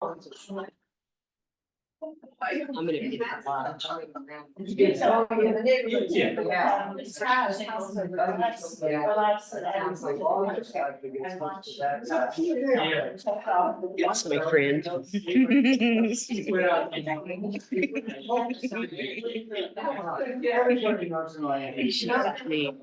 I'm gonna be the lodge. That's my friend. She got me.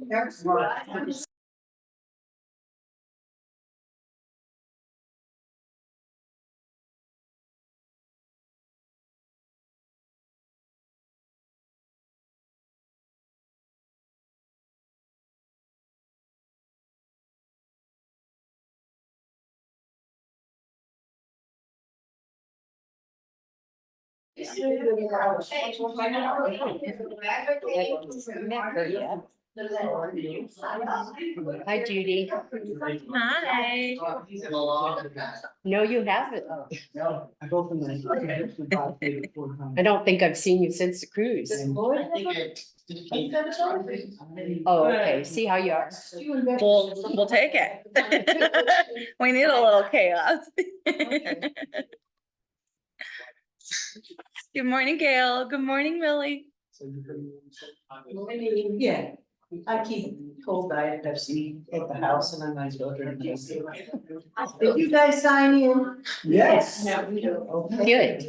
Hi, Judy. Hi. No, you haven't. I don't think I've seen you since the cruise. Oh, okay. See how you are. We'll take it. We need a little chaos. Good morning, Gail. Good morning, Millie. Yeah, I keep cold diet Pepsi at the house and I might as well drink this. Did you guys sign in? Yes. Yeah, we do. Okay. Good.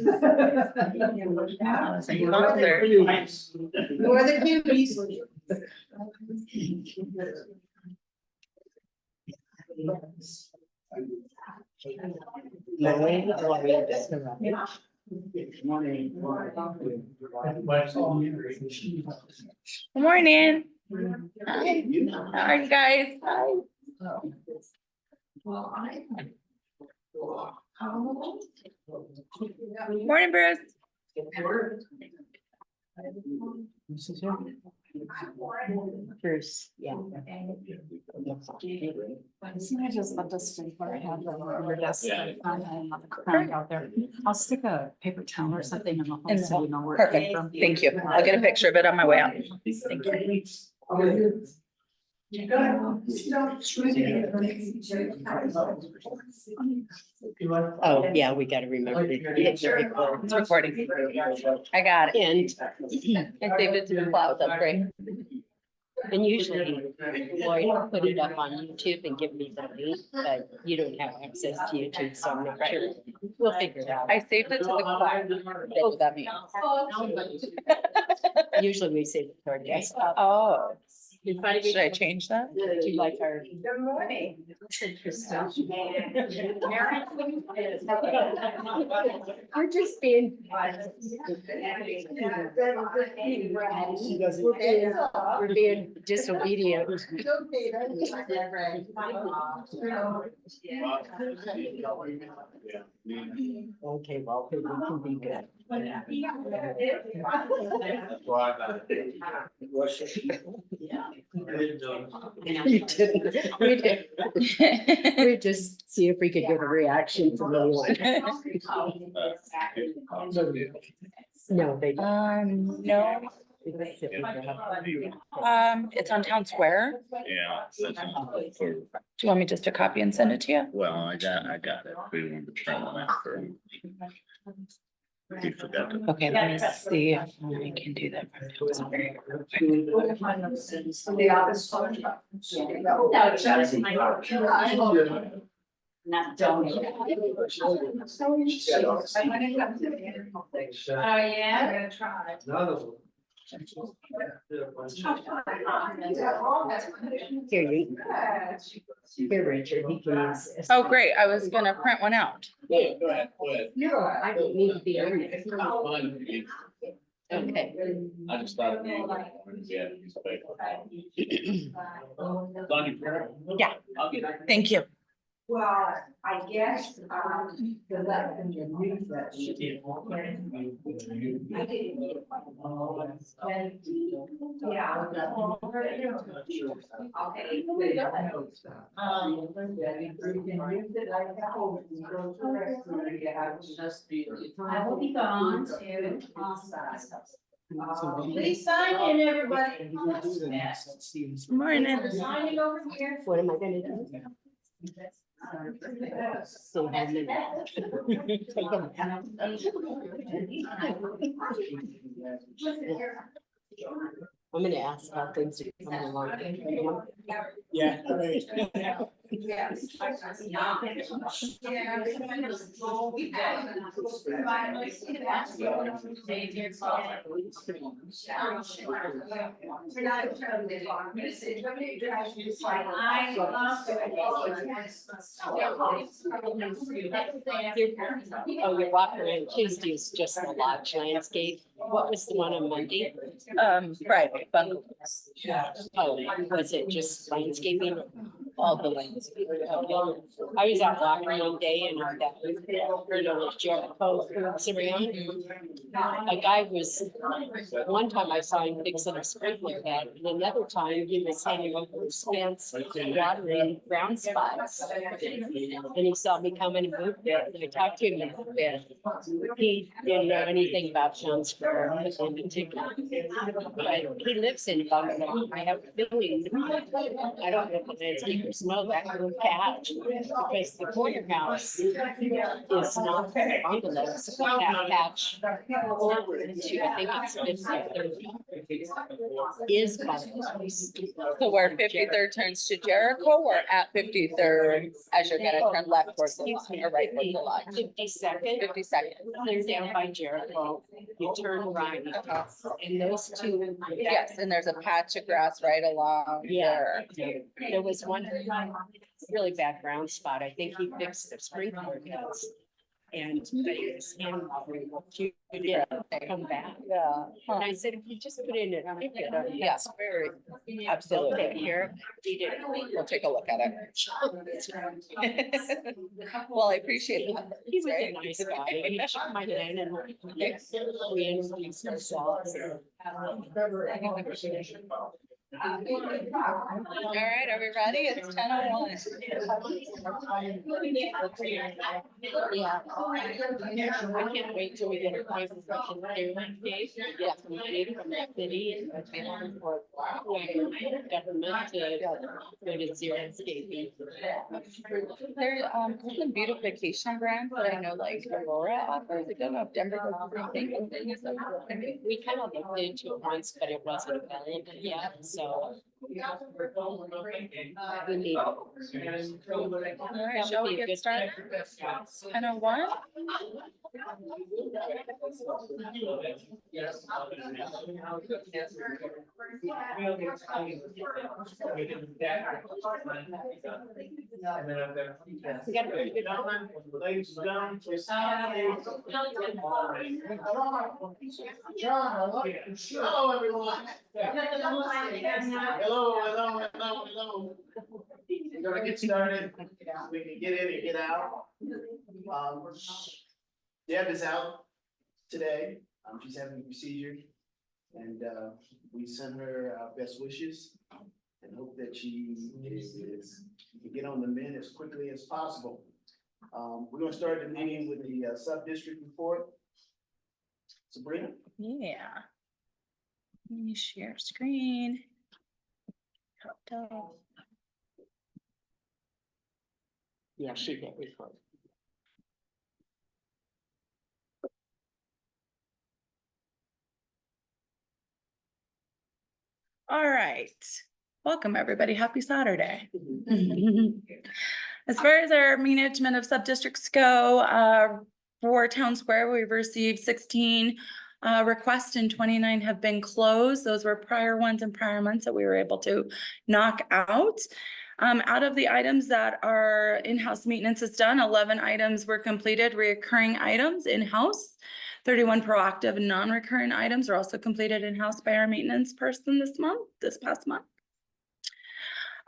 I was in concert. You're the cuties. Good morning. Hi. How are you guys? Hi. Morning, Bruce. Bruce, yeah. I just left this where I have the desk out there. I'll stick a paper towel or something in the hole so you know where it came Perfect. from. Thank you. I'll get a picture of it on my way out. Thank you. Oh, yeah, we gotta remember to hit the record. It's recording. I got it. And, I saved it to the cloud. That's great. and usually Lloyd will put it up on YouTube and give me the link, but you don't have access to YouTube, so I'm not sure. We'll figure it out. I saved it to the cloud. That's what that means. Usually we save it to our desktop. Oh, You find should I change that? Do you like our? Good morning. We're just being. We're being disobedient. Okay, well, we can be good. You didn't, we did, we just see if we could get a reaction from anyone. No, they don't. No. It's on Town Square. Yeah. Do you want me just to copy and send it to you? Well, I got it. We wanted to try them out for. He forgot to. Okay, let me see if I can do that. from Town Square real quick. Not donate. Oh, yeah? I'm gonna try. Here, you, here, Richard, he can use this. Oh, great. I was gonna print one out. Yeah, go ahead. No, I don't need to be on it. Okay. I just thought. Yeah. Yeah. Thank you. Well, I guess, the I will be gone to. Please sign in, everybody. Morning. Signing over here. What am I gonna do? So how many? I'm gonna ask how things are coming along. Yeah. Oh, you're walking around Tuesday is just the lodge landscape. What was the one on Monday? Friday, bungalows. Oh, was it just landscaping? All the landscaping. Okay. I was out walking one day and on that, Jericho, around. A guy was, one time I saw him fixing a sprinkler head, and another time he was hanging over his fence, watering ground spots. And he saw me coming and moved it, and I talked to him a little bit. He didn't know anything about John Square in particular. But he lives in Bungalow. I have a feeling, I don't know if the landscapers know that little patch, because the corner house is not bungalows. That patch forward to, I think it's 53rd, is bungalows. So where 53rd turns to Jericho or at 53rd as you're gonna turn left towards the lodge or right towards the lodge? 52nd. 52nd. Clear down by Jericho, you turn right, and those two. Yes, and there's a patch of grass right along Yeah, there. there was one really bad brown spot. I think he fixed the sprinkler heads. And they was hand watering, you did come back. Yeah. And I said, if you just put in a ticket, Yeah. that's very. Absolutely. Take care of it. He did. We'll take a look at it. Well, I appreciate that. He was a Right? nice guy. He shook my hand and we introduced ourselves. All right, are we ready? It's 10:01. Yeah. I can't wait till we get our prices from the days. Yeah, from the city and for government to go to zero scaping. There's some beautification grants that I know like Aurora offers. I don't know if Denver does the same thing. We kind of looked into it once, but it wasn't available yet, so. We need. All right, shall we get started? 10:01. We got a pretty good one. Ladies and gentlemen, please. Hello, everyone. Hello. We're gonna get started. We can get in and get out. Deb is out today. She's having a procedure. And we send her our best wishes and hope that she can get on the mend as quickly as possible. We're gonna start the meeting with the sub-district report. Sabrina? Yeah. Let me share screen. Yeah, she did report. All right. Welcome, everybody. Happy Saturday. As far as our management of sub-districts go, for Town Square, we've received 16 requests and 29 have been closed. Those were prior ones and prior months that we were able to knock out. Out of the items that are in-house maintenance is done, 11 items were completed, recurring items in-house. 31 proactive and non-recurring items are also completed in-house by our maintenance person this past month.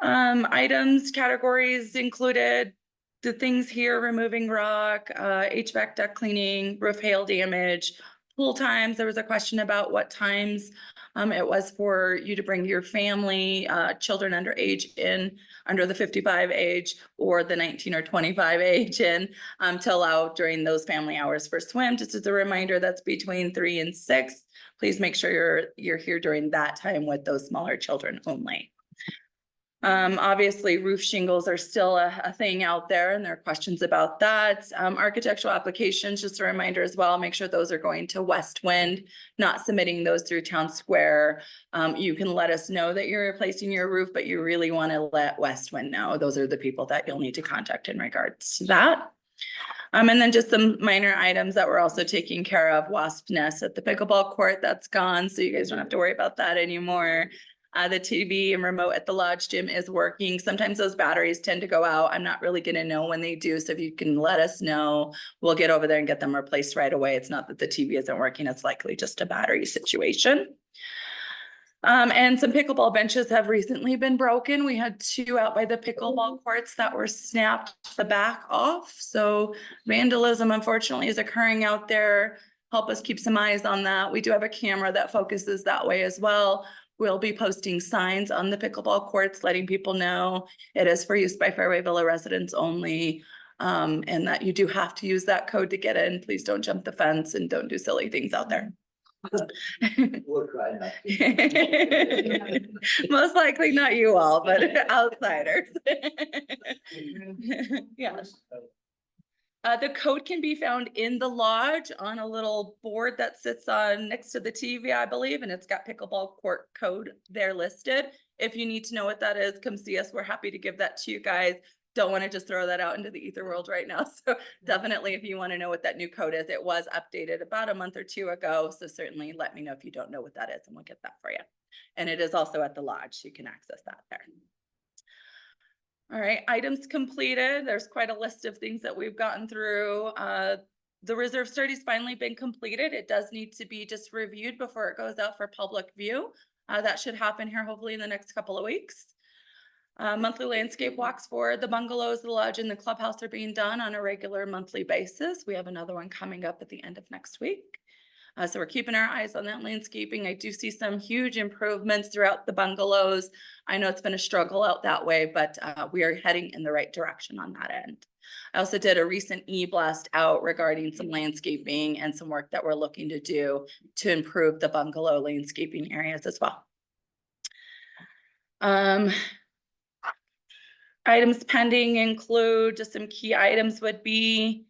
Items, categories included the things here: removing rock, HVAC duct cleaning, roof hail damage, pool times. There was a question about what times it was for you to bring your family, children under the 55 age or the 19 or 25 age in to allow during those family hours for swim. Just as a reminder, that's between 3 and 6. Please make sure you're here during that time with those smaller children only. Obviously roof shingles are still a thing out there and there are questions about that. Architectural applications, just a reminder as well, make sure those are going to West Wind, not submitting those through Town Square. You can let us know that you're replacing your roof, but you really want to let West Wind know. Those are the people that you'll need to contact in regards to that. And then just some minor items that we're also taking care of. Wasp nest at the pickleball court, that's gone, so you guys don't have to worry about that anymore. The TV and remote at the lodge gym is working. Sometimes those batteries tend to go out. I'm not really gonna know when they do, so if you can let us know, we'll get over there and get them replaced right away. It's not that the TV isn't working, it's likely just a battery situation. And some pickleball benches have recently been broken. We had 2 out by the pickleball courts that were snapped the back off. So vandalism unfortunately is occurring out there. Help us keep some eyes on that. We do have a camera that focuses that way as well. We'll be posting signs on the pickleball courts, letting people know it is for use by Fairway Villa residents only. And that you do have to use that code to get in. Please don't jump the fence and don't do silly things out there. Most likely not you all, but outsiders. Yeah. The code can be found in the lodge on a little board that sits on next to the TV, I believe, and it's got pickleball court code there listed. If you need to know what that is, come see us. We're happy to give that to you guys. Don't want to just throw that out into the ether world right now. So definitely, if you want to know what that new code is, it was updated about a month or 2 ago. So certainly let me know if you don't know what that is and we'll get that for you. And it is also at the lodge, so you can access that there. All right, items completed. There's quite a list of things that we've gotten through. The reserve study's finally been completed. It does need to be just reviewed before it goes out for public view. That should happen here hopefully in the next couple of weeks. Monthly landscape walks for the bungalows, the lodge, and the clubhouse are being done on a regular monthly basis. We have another one coming up at the end of next week. So we're keeping our eyes on that landscaping. I do see some huge improvements throughout the bungalows. I know it's been a struggle out that way, but we are heading in the right direction on that end. I also did a recent e-blast out regarding some landscaping and some work that we're looking to do to improve the bungalow landscaping areas as well. Items pending include just some key items would be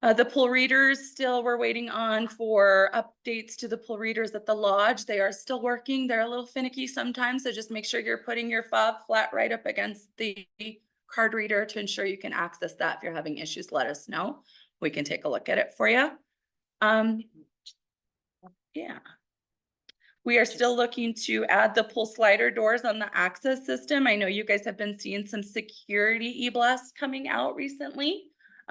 the pool readers. Still, we're waiting on for updates to the pool readers at the lodge. They are still working. They're a little finicky sometimes, so just make sure you're putting your fob flat right up against the card reader to ensure you can access that. If you're having issues, let us know. We can take a look at it for you. Yeah. We are still looking to add the pool slider doors on the access system. I know you guys have been seeing some security e-blasts coming out recently.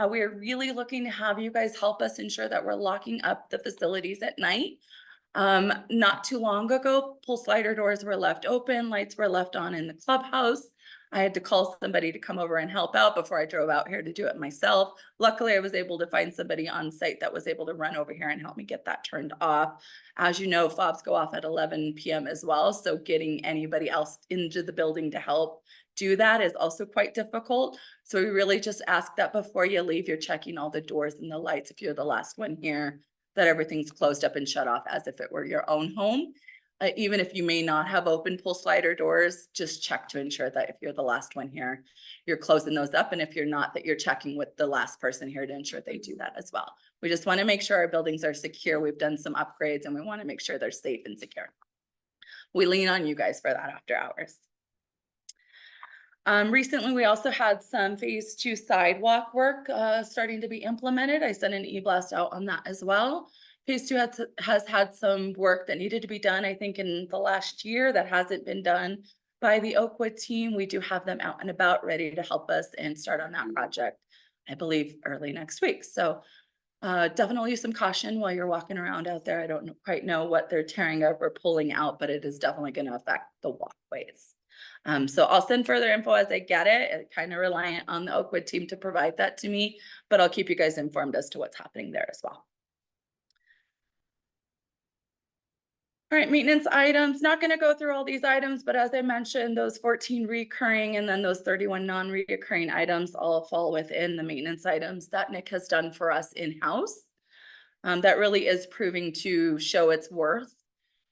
We are really looking to have you guys help us ensure that we're locking up the facilities at night. Not too long ago, pool slider doors were left open, lights were left on in the clubhouse. I had to call somebody to come over and help out before I drove out here to do it myself. Luckily, I was able to find somebody on site that was able to run over here and help me get that turned off. As you know, fobs go off at 11 p.m. as well. So getting anybody else into the building to help do that is also quite difficult. So we really just ask that before you leave, you're checking all the doors and the lights. If you're the last one here, that everything's closed up and shut off as if it were your own home. Even if you may not have open pool slider doors, just check to ensure that if you're the last one here, you're closing those up. And if you're not, that you're checking with the last person here to ensure they do that as well. We just want to make sure our buildings are secure. We've done some upgrades and we want to make sure they're safe and secure. We lean on you guys for that after hours. Recently, we also had some phase 2 sidewalk work starting to be implemented. I sent an e-blast out on that as well. Phase 2 has had some work that needed to be done, I think, in the last year that hasn't been done by the Oakwood team. We do have them out and about ready to help us and start on that project, I believe, early next week. So definitely use some caution while you're walking around out there. I don't quite know what they're tearing up or pulling out, but it is definitely going to affect the walkways. So I'll send further info as I get it. I'm kind of reliant on the Oakwood team to provide that to me, but I'll keep you guys informed as to what's happening there as well. All right, maintenance items, not going to go through all these items, but as I mentioned, those 14 recurring and then those 31 non-recurring items all fall within the maintenance items that Nick has done for us in-house. That really is proving to show its worth.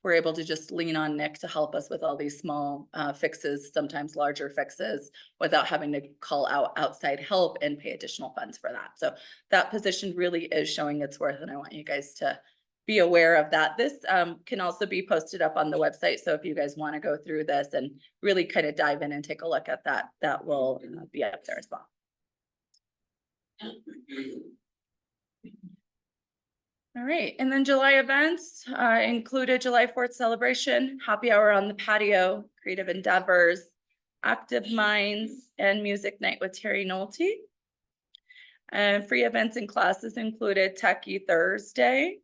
we're able to just lean on Nick to help us with all these small fixes, sometimes larger fixes, without having to call out outside help and pay additional funds for that. So that position really is showing its worth, and I want you guys to be aware of that. This can also be posted up on the website. So if you guys want to go through this and really kind of dive in and take a look at that, that will be up there as well. All right, and then July events included July 4th celebration, happy hour on the patio, creative endeavors, active minds, and music night with Terry Nolte. And free events and classes included Techie Thursday,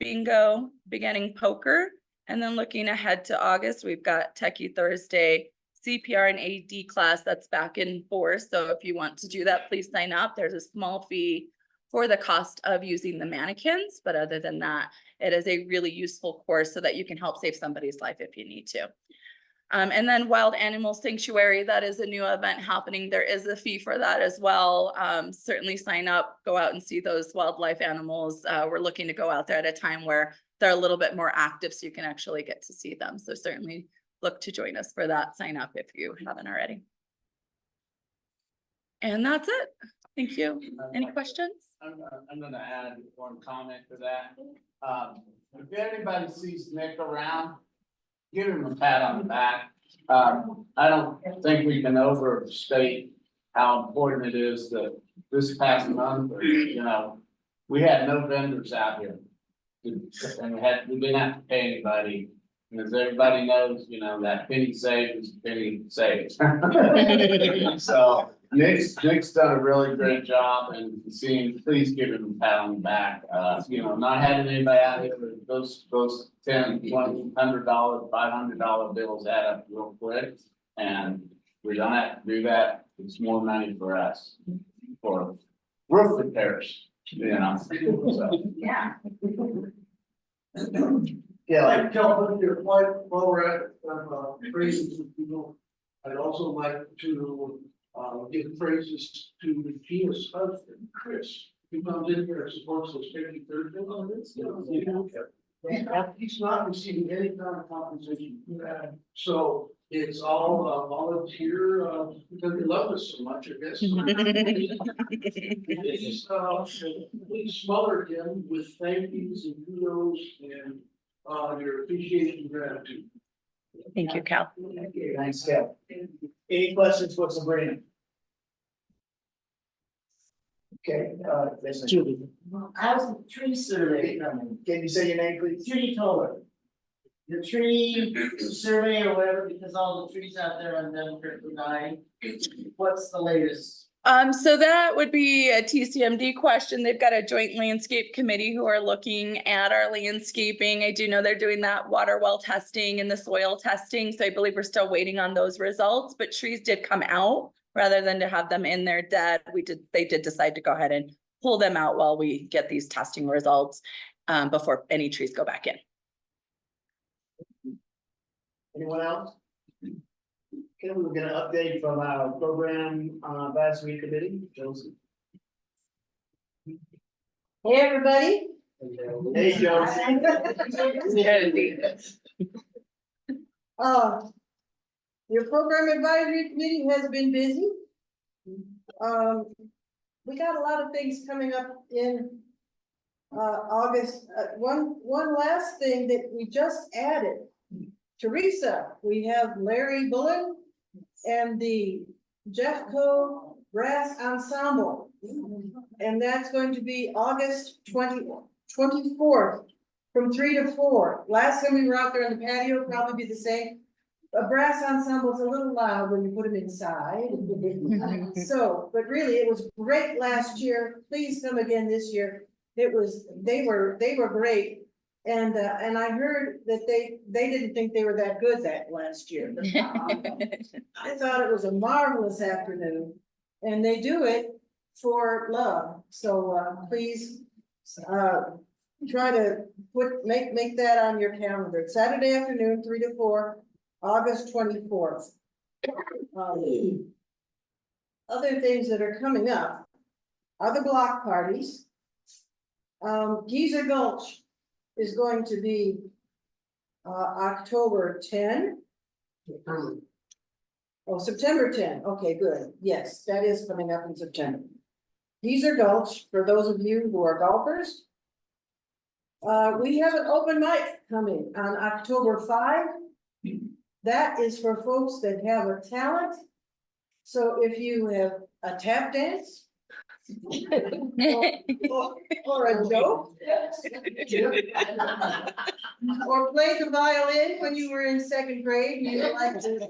bingo, beginning poker, and then looking ahead to August, we've got Techie Thursday, CPR and AD class that's back in force. So if you want to do that, please sign up. There's a small fee for the cost of using the mannequins, but other than that, it is a really useful course so that you can help save somebody's life if you need to. And then Wild Animal Sanctuary, that is a new event happening. There is a fee for that as well. Certainly sign up, go out and see those wildlife animals. We're looking to go out there at a time where they're a little bit more active so you can actually get to see them. So certainly look to join us for that. Sign up if you haven't already. And that's it. Thank you. Any questions? I'm gonna add one comment to that. If anybody sees Nick around, give him a pat on the back. I don't think we can overstate how important it is that this past month, you know, we had no vendors out here. And we didn't have to pay anybody. And as everybody knows, you know, that penny saved is a penny saved. So Nick's done a really great job, and please give him a pat on the back. You know, not having anybody out here, those $10, $20, $100, $500 bills add up real quick. And we don't have to do that. It's more money for us for roof repairs, you know. So. Yeah. Yeah, like, Tell your point while we're at, praises, I'd also like to, give praises to Gina's husband, Chris. He comes in here and supports those 53rd bills. He's not receiving any kind of compensation. So it's all volunteer, because they love us so much, I guess. Please smother him with thank yous and kudos and your appreciation and gratitude. Thank you, Cal. thanks, Cal. Any questions for Sabrina? Okay, this is Judy. How's the tree survey coming? Can you say your name, please? Judy Toller. The tree survey or whatever, because all the trees out there on Dunkirk are dying. What's the latest? So that would be a TCMD question. They've got a joint landscape committee who are looking at our landscaping. I do know they're doing that water well testing and the soil testing. So I believe we're still waiting on those results, but trees did come out rather than to have them in there dead. They did decide to go ahead and pull them out while we get these testing results before any trees go back in. Anyone else? Okay, we're gonna update from our program advisory committee, Josie. Hey, everybody. Hey, Josie. Your program advisory committee has been busy. We got a lot of things coming up in August. One last thing that we just added. Teresa, we have Larry Bullen and the Jeffco Brass Ensemble. And that's going to be August 24th from 3 to 4. Last time we were out there on the patio, probably be the same. A brass ensemble is a little loud when you put them inside. So, but really it was great last year. Please come again this year. They were great. And I heard that they didn't think they were that good that last year. I thought it was a marvelous afternoon, and they do it for love. So please try to make that on your calendar. It's Saturday afternoon, 3 to 4, August 24th. Other things that are coming up are the block parties. Geezer Gulch is going to be October 10. Oh, September 10, okay, good, yes, that is coming up in September. Geezer Gulch, for those of you who are golfers. We have an open mic coming on October 5. That is for folks that have a talent. So if you have a tap dance. Or a joke. Or play the violin when you were in second grade and you like to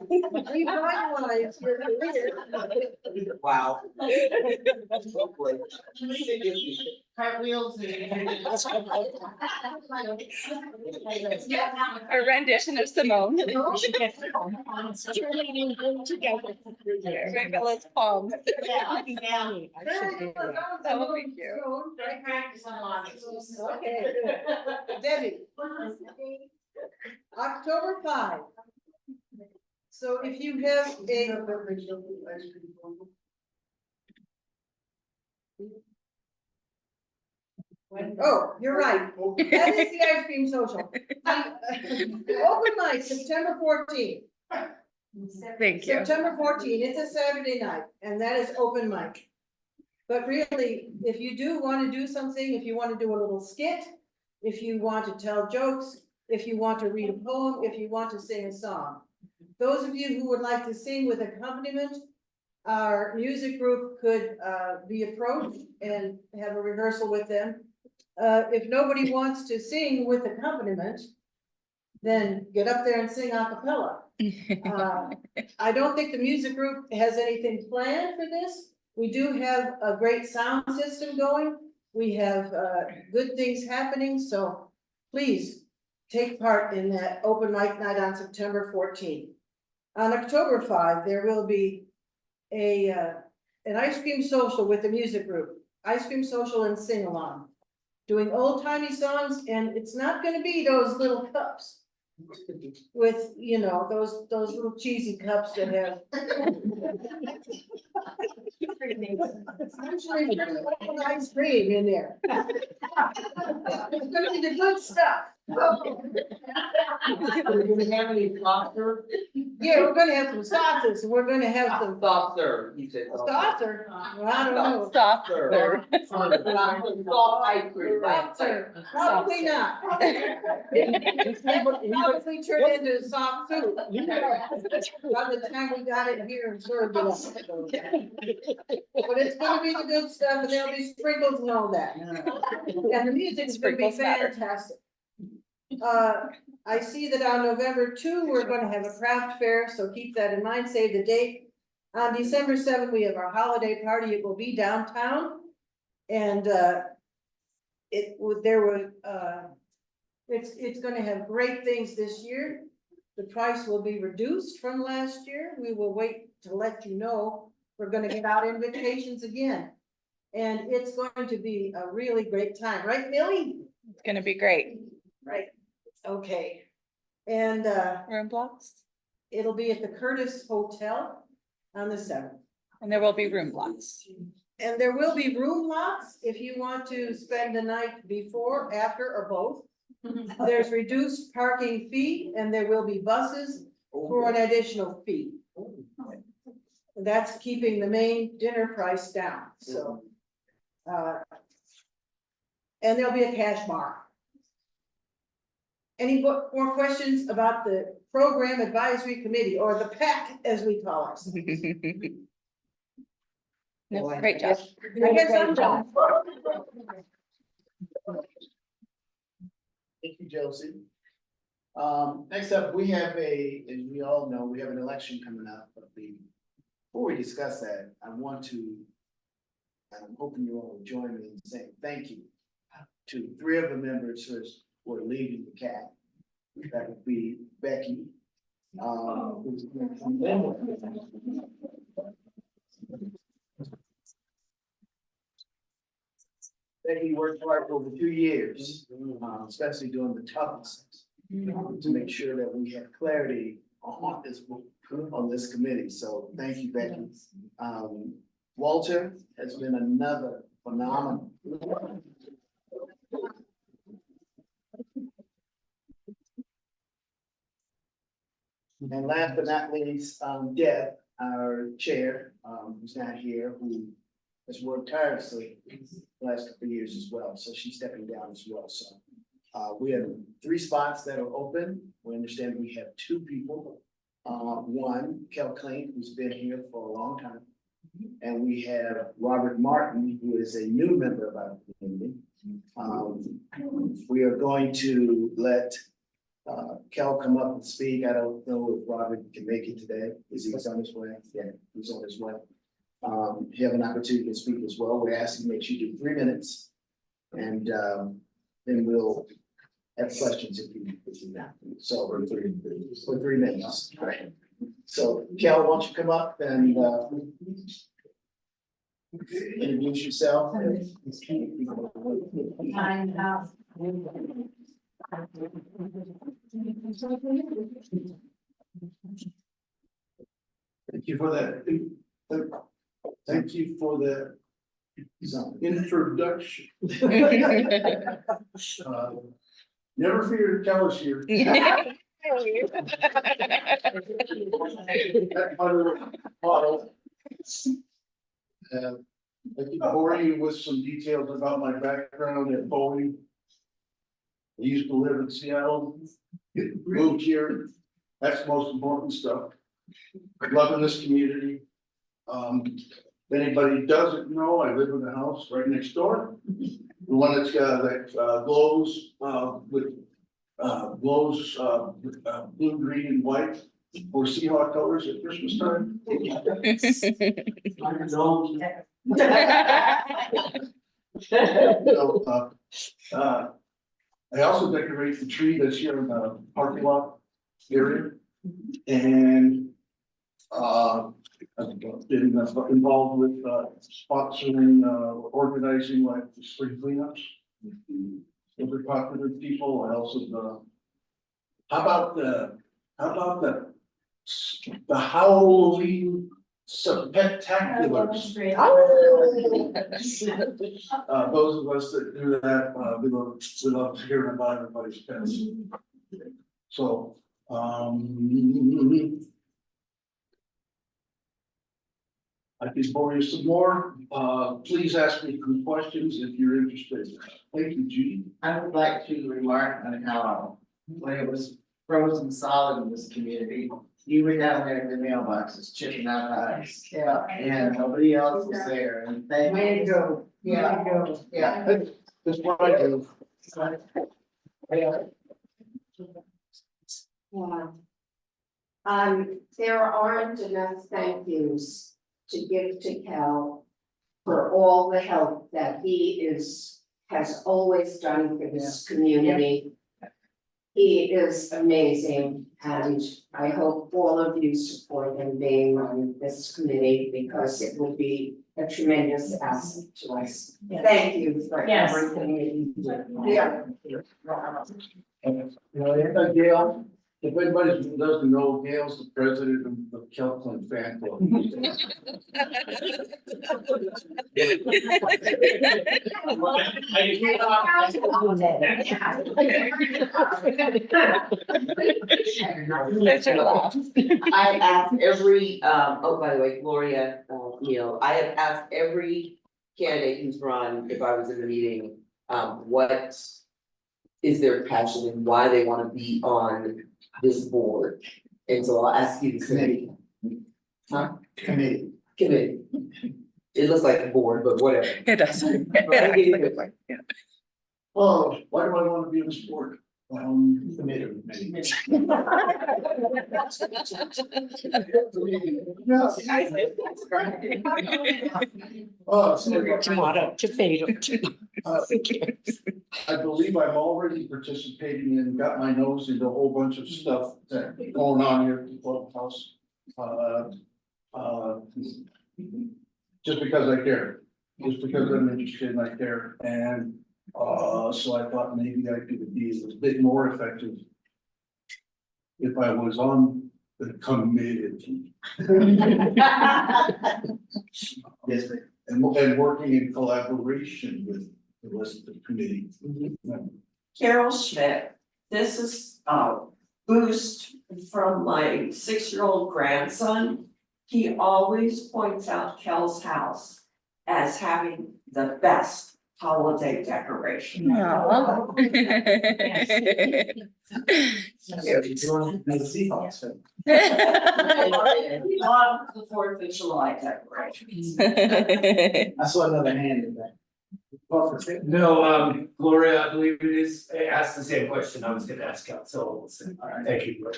revitalize your career. Wow. Cartwheels. A rendition of Simone. Regula's palms. That would be cute. I practice on August. Okay, good. Debbie. October 5. So if you have a. Oh, you're right. That is the ice cream social. Open mic, September 14th. Thank you. September 14th, it's a Saturday night, and that is open mic. But really, if you do want to do something, if you want to do a little skit, if you want to tell jokes, if you want to read a poem, if you want to sing a song. Those of you who would like to sing with accompaniment, our music group could be approached and have a rehearsal with them. If nobody wants to sing with accompaniment, then get up there and sing a cappella. I don't think the music group has anything planned for this. We do have a great sound system going. We have good things happening, so please take part in that open mic night on September 14th. On October 5, there will be an ice cream social with the music group, ice cream social and sing along, doing old timey songs, and it's not gonna be those little cups with, you know, those little cheesy cups that have. Usually ice cream in there. It's gonna be the good stuff. We're gonna have any softer? Yeah, we're gonna have some sauces, and we're gonna have some Softer, you said. saucer. Well, I don't know. Softer. Soft ice cream, right? Saucer, probably not. Probably turned into soft soup. By the time we got it here and served it up. But it's gonna be the good stuff, and there'll be sprinkles and all that. And the music's gonna be Sprinkles matter. fantastic. I see that on November 2, we're gonna have a craft fair, so keep that in mind, save the date. On December 7th, we have our holiday party, it will be downtown. And it's gonna have great things this year. The price will be reduced from last year, we will wait to let you know. We're gonna get out invitations again. And it's going to be a really great time, right, Millie? It's gonna be great. Right, okay. And Room blocks, it'll be at the Curtis Hotel on the 7th. and there will be room blocks. And there will be room lots if you want to spend the night before, after, or both. There's reduced parking fee, and there will be buses for an additional fee. That's keeping the main dinner price down, so. And there'll be a cash bar. Any more questions about the Program Advisory Committee, or the PAC, as we call it? No, great job. I guess I'm done. Thank you, Josie. Next up, we have as we all know, we have an election coming up, but before we discuss that, I'm hoping you all will join me in saying thank you to 3 of the members who are leaving the CAC. That would be Becky. Becky worked hard for over 2 years, especially during the toughest, to make sure that we had clarity on this committee. So thank you, Becky. Walter has been another phenomenal. And last but not least, Deb, our chair, who's not here, who has worked tirelessly the last couple of years as well, so she's stepping down as well, so. We have 3 spots that are open. We understand we have 2 people. One, Kel Klein, who's been here for a long time. And we have Robert Martin, who is a new member of our community. We are going to let Kel come up and speak. I don't know if Robert can make it today. Is he on his way? Yeah, he's on his way. He have an opportunity to speak as well. We're asking that you do 3 minutes. And then we'll have questions if you want. So for 3 minutes. All right. So Kel, why don't you come up and introduce yourself? Thank you for that. Thank you for the introduction. Never fear, Kel is here. That part of the model. I can bore you with some details about my background at Boeing. I used to live in Seattle, moved here. That's the most important stuff. Loving this community. If anybody doesn't know, I live in a house right next door. The one that's glows with blue, green, and white, or Seahawk colors at Christmas time. So, I also decorate the tree that's here in the parking lot area, and I've been involved with sponsoring, organizing like the spring cleanups. Super popular people. I also how about the Halloween spectaculars? Those of us that do that, we love hearing about everybody's pets. So, I can bore you some more. Please ask me some questions if you're interested. Thank you, Judy. I would like to remark on how, when it was frozen solid in this community, you were down there in the mailboxes chipping out ice. Yeah. And nobody else was there, and thank you. Way to go. Yeah. Yeah. That's what I do. Yeah. There aren't enough thank yous to give to Cal for all the help that he has always done for this community. He is amazing, and I hope all of you support him being on this committee because it will be a tremendous asset to us. Thank you for everything that you do. Yeah. Gail, if anybody doesn't know, Gail's the president of the Kelkland fan club. I asked every, oh, by the way, Gloria, Neal, I have asked every candidate who's run, if I was in the meeting, what is their passion and why they want to be on this board. And so I'll ask you the same. Huh? Committee. Committee. It looks like a board, but whatever. It does. Yeah. Oh, why do I want to be on this board? Committee. Tomato, tomato. I believe I'm already participating and got my nose into a whole bunch of stuff that's going on here at the clubhouse. Just because I care, just because I'm interested and I care, and so I thought maybe I could be a bit more effective if I was on the committee. Yes, ma'am. And working in collaboration with the rest of the committee. Carol Schmidt, this is, boost from my 6-year-old grandson. He always points out Kel's house as having the best holiday decoration. Aw. He loves the 4th of July decorations. I saw another hand in that. No, Gloria, I believe it is, asked the same question I was gonna ask Cal, so, thank you.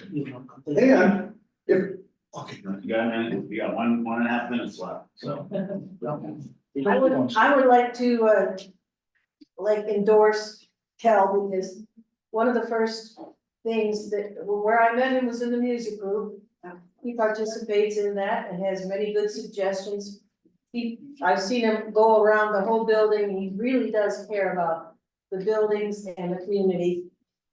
And if, okay, You got a minute, you got 1.5 minutes left, so. I would like to, like endorse Cal because one of the first things that, where I met him was in the music group. He participates in that and has many good suggestions. I've seen him go around the whole building. He really does care about the buildings and the community.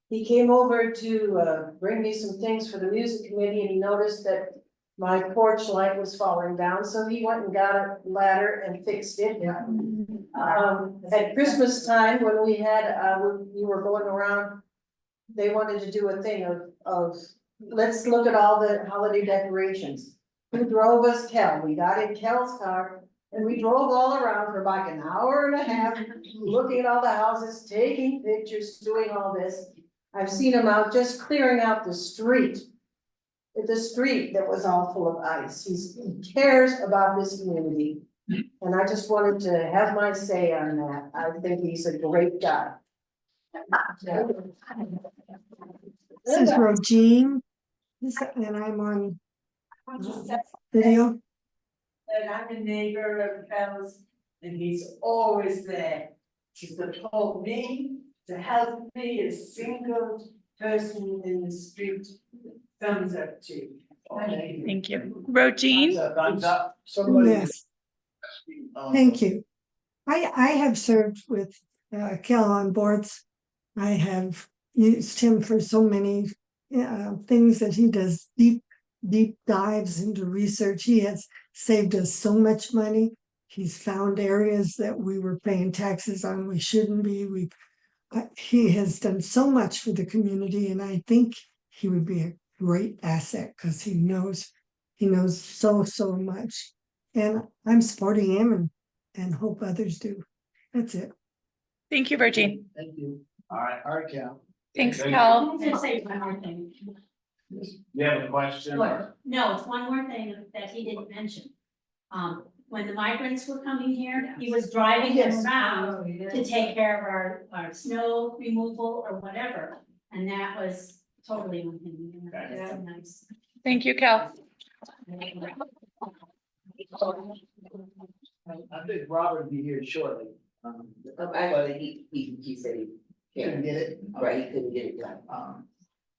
He came over to, bring me some things for the music committee and he noticed that my porch light was falling down, so he went and got a ladder and fixed it. At Christmas time, when we had, we were going around, they wanted to do a thing of, let's look at all the holiday decorations. Who drove us? Kel. We got in Kel's car and we drove all around for like an hour and a half, looking at all the houses, taking pictures, doing all this. I've seen him out just clearing out the street. The street that was all full of ice. He cares about this community. And I just wanted to have my say on that. I think he's a great guy. This is Regine, and I'm on video. And I'm a neighbor of Kel's, and he's always there to support me, to help me, a single person in the street. Thumbs up to you. Thank you. Rogine? thumbs up, somebody. Yes, thank you. I have served with Kel on boards. I have used him for so many things that he does, deep dives into research. He has saved us so much money. He's found areas that we were paying taxes on we shouldn't be. He has done so much for the community, and I think he would be a great asset because he knows so much. And I'm supporting him and hope others do. That's it. Thank you, Regine. Thank you. All right, Cal. Thanks, Thank Cal. I was gonna say one more thing. you have a question? No, it's one more thing that he didn't mention. When the migrants were coming here, he was driving them around to take care of our snow removal or whatever. And that was totally on him. And that was so nice. Thank you, Cal. I think Robert will be here shortly. Actually, he said he Couldn't can't, get it? right, he couldn't get it done.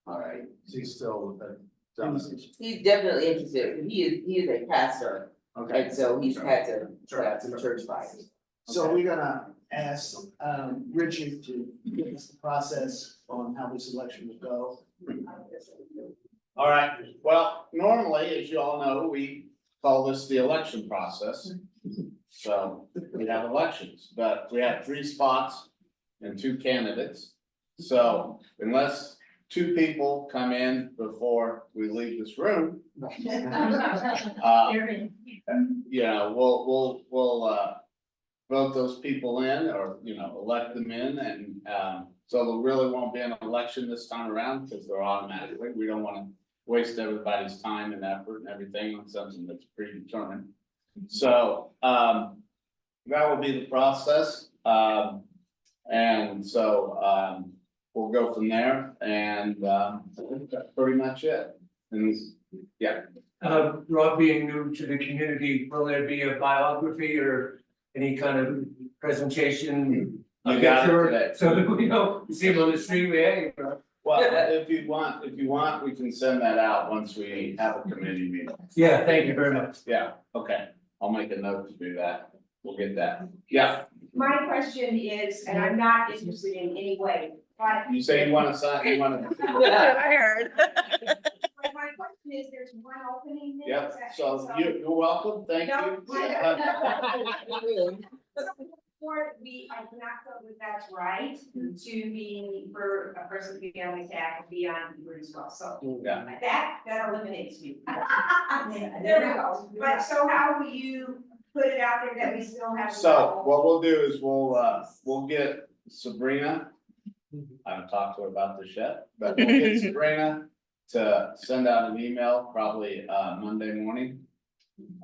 All right. She's still with He's definitely interested, he is a pastor, Okay. and so he's had to have some church bibles. So we're gonna ask Richard to give us the process on how this election will go. All right, well, normally, as you all know, we call this the election process. So we have elections, but we have 3 spots and 2 candidates. So unless 2 people come in before we leave this room, we'll vote those people in or, elect them in and, so there really won't be an election this time around because they're automatically, we don't want to waste everybody's time and effort and everything on something that's predetermined. So, that will be the process. And so, we'll go from there and, that's pretty much it. And, yeah. Rob being new to the community, will there be a biography or any kind of presentation? You got it today. So that we know, you see him on the street, hey, bro. Well, if you want, we can send that out once we have a committee meeting. Yeah, thank you very much. Yeah, okay, I'll make a note to do that, we'll get that, yeah, My question is, and I'm not interested in any way, but you say you wanna sign, you wanna. I heard. my question is, there's one opening there. Yep, so you're welcome, thank No, you. board, I do not feel that that's right to be, for a person to be on the CAC and be on the board as well, so. Yeah. That eliminates me. There we go, but so how will you put it out there that we still have? So what we'll do is we'll get Sabrina. I haven't talked to her about this yet, but we'll get Sabrina to send out an email, probably Monday morning.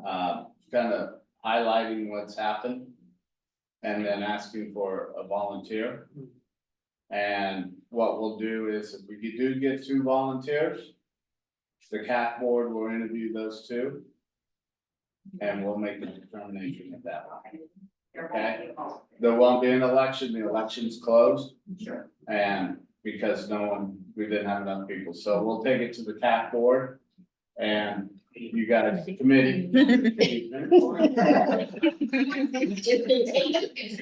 Kind of highlighting what's happened. And then asking for a volunteer. And what we'll do is if we do get 2 volunteers, the CAC board will interview those 2. And we'll make the determination at that point. Okay, there won't be an election, the election's closed. Sure. And because we didn't have enough people, so we'll take it to the CAC board. And you guys, committee.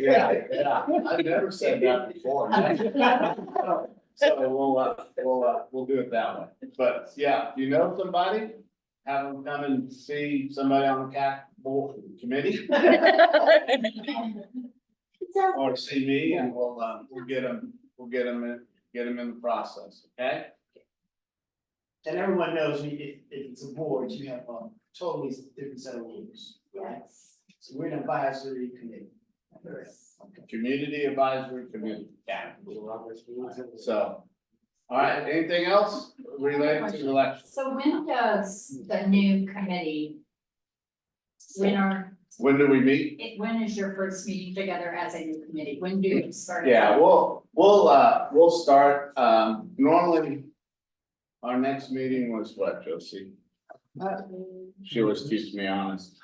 Yeah, I've never said that before. So we'll do it that way, but yeah, if you know somebody, have them come and see somebody on the CAC board committee. Or see me and we'll get them in the process, okay? And everyone knows if it's a board, you have a totally different set of rules. Yes. So we're an advisory committee. Community Advisory Committee, yeah. So, all right, anything else related to the election? So when does the new committee? When do we meet? When is your first meeting together as a new committee? When do you start? Yeah, we'll start, normally. Our next meeting was what, Josie? She always keeps me honest.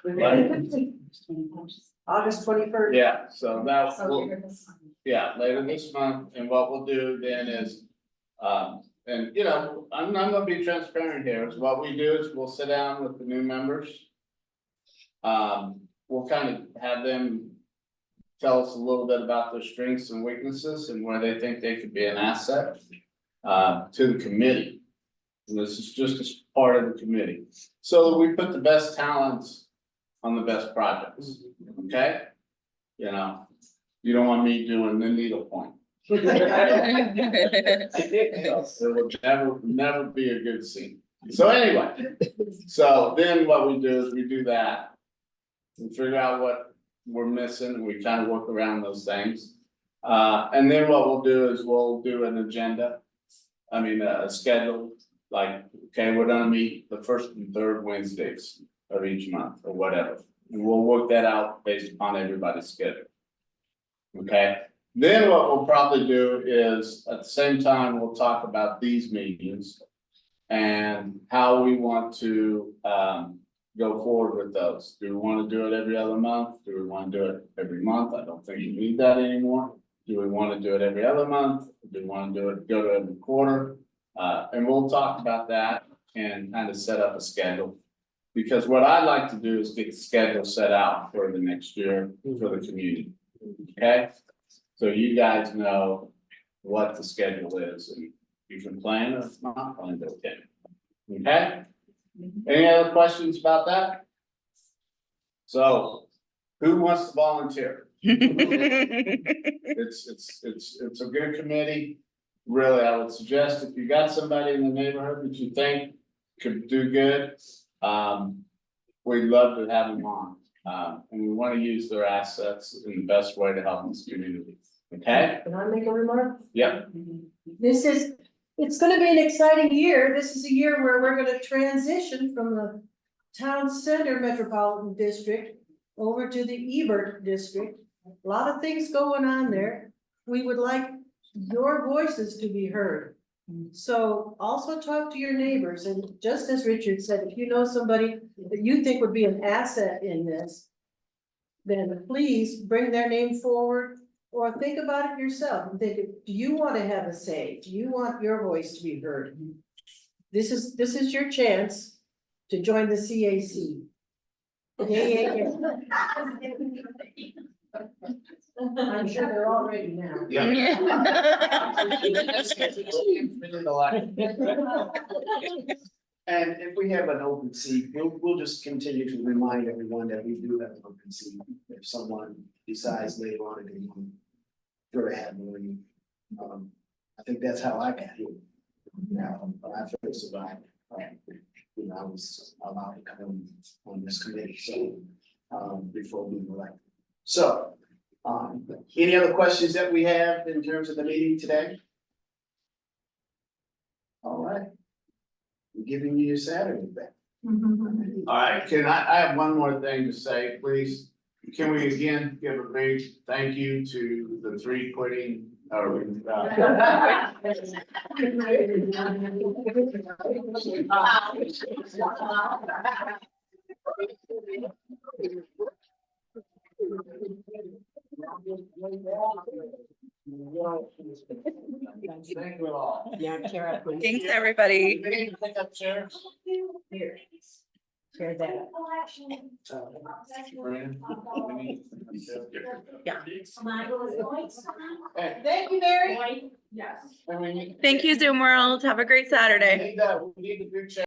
August 21st. Yeah, so that So will, later this month. yeah, later this month, and what we'll do then is, and you know, I'm gonna be transparent here, is what we do is we'll sit down with the new members. We'll kind of have them tell us a little bit about their strengths and weaknesses and where they think they could be an asset, to the committee. And this is just as part of the committee, so we put the best talents on the best projects, okay? You know, you don't want me doing the needle point. It will never be a good scene. So anyway, so then what we do is we do that. We figure out what we're missing and we kind of work around those things. And then what we'll do is we'll do an agenda. I mean, a schedule, like, okay, we're gonna meet the first and third Wednesdays of each month or whatever. And we'll work that out based upon everybody's schedule. Okay, then what we'll probably do is at the same time, we'll talk about these meetings. And how we want to go forward with those. Do we want to do it every other month? Do we want to do it every month? I don't think we need that anymore. Do we want to do it every other month? Do we want to go to every quarter? And we'll talk about that and kind of set up a schedule. Because what I'd like to do is get the schedule set out for the next year for the community. Okay? So you guys know what the schedule is and you can plan or not plan, okay? Okay? Any other questions about that? So, who wants to volunteer? It's a good committee. Really, I would suggest if you got somebody in the neighborhood that you think could do good, we'd love to have them on. And we want to use their assets in the best way to help this community. Okay? Can I make a remark? Yep. It's gonna be an exciting year. This is a year where we're gonna transition from the town center metropolitan district over to the Ebert district. A lot of things going on there. We would like your voices to be heard. So also talk to your neighbors, and just as Richard said, if you know somebody that you think would be an asset in this, then please bring their name forward. Or think about it yourself and think, do you want to have a say? Do you want your voice to be heard? This is your chance to join the CAC. Yeah. I'm sure they're all ready now. And if we have an open seat, we'll just continue to remind everyone that we do have an open seat. If someone decides later on they want to go ahead and leave. I think that's how I got here. Now, when I first survived, you know, I was allowed to come on this committee, so, before we were elected. So, any other questions that we have in terms of the meeting today? All right. I'm giving you your Saturday back. All right, I have one more thing to say, please. Can we again give a big thank you to the three quitting, Thank you all. Yeah, Kara. Thanks, everybody. Do we need to pick up chairs? Here. Share that. Yeah. Thank you, Mary. Yes. Thank you, Zoom World. Have a great Saturday. We need the big chair.